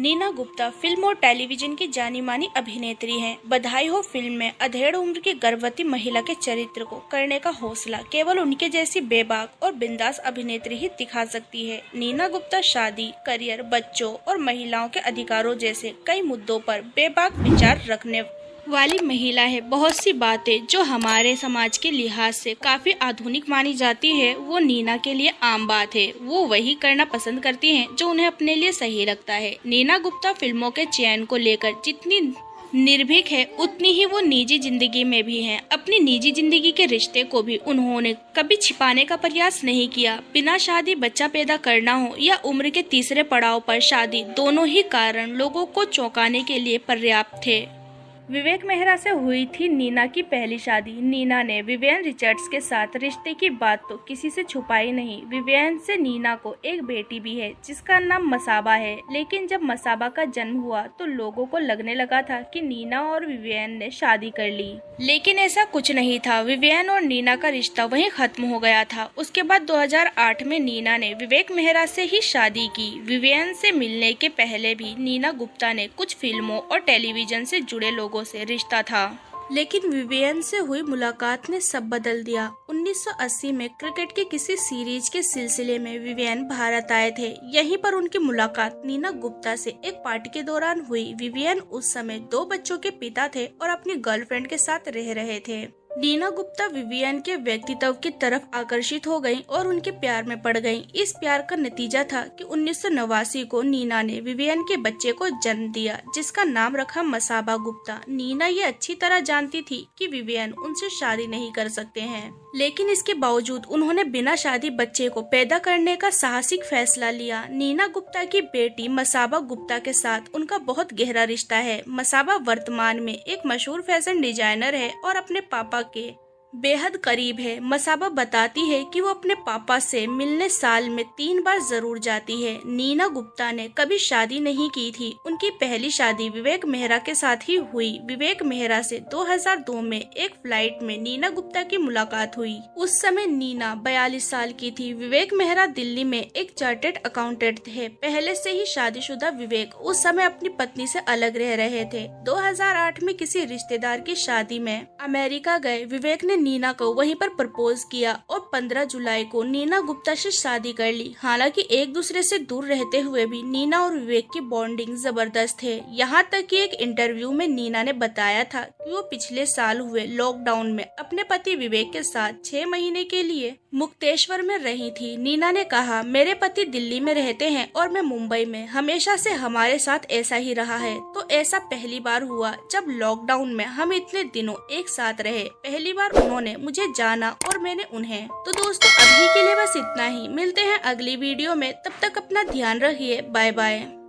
Neena Gupta film और television की जानी मानी अभिनेत्री हैं। बधाई हो फिल्म में अधेड़ उम्र की गर्भवती महिला के चरित्र को करने का हौसला केवल उनके जैसी बेबाक और बिंदास अभिनेत्री ही दिखा सकती है। नीना गुप्ता शादी, करियर, बच्चों और महिलाओं के अधिकारों जैसे कई मुद्दों पर बेबाक विचार रखने वाली महिला है। बहुत सी बातें जो हमारे समाज के लिहाज से काफी आधुनिक मानी जाती है, वो नीना के लिए आम बात है। वो वही करना पसंद करती हैं जो उन्हें अपने लिए सही लगता है। नीना गुप्ता फिल्मों के चयन को लेकर जितनी निर्भीक है, उतनी ही वो निजी जिंदगी में भी हैं। अपनी निजी जिंदगी के रिश्ते को भी उन्होंने कभी छिपाने का प्रयास नहीं किया। बिना शादी बच्चा पैदा करना हो या उम्र के तीसरे पड़ाव पर शादी, दोनों ही कारण लोगों को चौंकाने के लिए पर्याप्त थे। विवेक मेहरा से हुई थी नीना की पहली शादी। नीना ने विवियन रिचर्ड्स के साथ रिश्ते की बात तो किसी से छुपाई नहीं। विवियन से नीना को एक बेटी भी है जिसका नाम मसाबा है। लेकिन जब मसाबा का जन्म हुआ तो लोगों को लगने लगा था कि नीना और विवियन ने शादी कर ली, लेकिन ऐसा कुछ नहीं था। विवियन और नीना का रिश्ता वहीं खत्म हो गया था। उसके बाद 2008 में नीना ने विवेक मेहरा से ही शादी की। विवियन से मिलने के पहले भी नीना गुप्ता ने कुछ फिल्मों और टेलीविजन से जुड़े लोगों से रिश्ता था, लेकिन विवियन से हुई मुलाकात ने सब बदल दिया। 1980 में क्रिकेट के किसी सीरीज के सिलसिले में विवियन भारत आए थे। यहीं पर उनकी मुलाकात नीना गुप्ता से एक पार्टी के दौरान हुई। विवियन उस समय 2 बच्चों के पिता थे और अपनी गर्लफ्रेंड के साथ रह रहे थे। नीना गुप्ता विवियन के व्यक्तित्व की तरफ आकर्षित हो गईं और उनके प्यार में पड़ गईं। इस प्यार का नतीजा था कि 1989 को नीना ने विवियन के बच्चे को जन्म दिया, जिसका नाम रखा मसाबा गुप्ता। नीना ये अच्छी तरह जानती थी कि विवियन उनसे शादी नहीं कर सकते हैं, लेकिन इसके बावजूद उन्होंने बिना शादी बच्चे को पैदा करने का साहसिक फैसला लिया। नीना गुप्ता की बेटी मसाबा गुप्ता के साथ उनका बहुत गहरा रिश्ता है। मसाबा वर्तमान में एक मशहूर फैशन डिजाइनर है और अपने पापा के बेहद करीब है। मसाबा बताती है कि वो अपने पापा से मिलने साल में 3 बार जरूर जाती है। नीना गुप्ता ने कभी शादी नहीं की थी। उनकी पहली शादी विवेक मेहरा के साथ ही हुई। विवेक मेहरा से 2002 में एक फ्लाइट में नीना गुप्ता की मुलाकात हुई। उस समय नीना 42 साल की थी। विवेक मेहरा दिल्ली में एक चार्टर्ड अकाउंटेंट थे। पहले से ही शादीशुदा विवेक उस समय अपनी पत्नी से अलग रह रहे थे। 2008 में किसी रिश्तेदार की शादी में अमेरिका गए विवेक ने नीना को वहीं पर प्रपोज किया और 15 जुलाई को नीना गुप्ता से शादी कर ली। हालांकि एक दूसरे से दूर रहते हुए भी नीना और विवेक की बॉन्डिंग जबरदस्त है। यहाँ तक कि एक इंटरव्यू में नीना ने बताया था कि वो पिछले साल हुए लॉकडाउन में अपने पति विवेक के साथ 6 महीने के लिए मुक्तेश्वर में रही थी। नीना ने कहा, मेरे पति दिल्ली में रहते हैं और मैं मुंबई में। हमेशा से हमारे साथ ऐसा ही रहा है। तो ऐसा पहली बार हुआ जब लॉकडाउन में हम इतने दिनों एक साथ रहे। पहली बार उन्होंने मुझे जाना और मैंने उन्हें। तो दोस्तों, अभी के लिए बस इतना ही। मिलते हैं अगली वीडियो में। तब तक अपना ध्यान रखिए। Bye bye.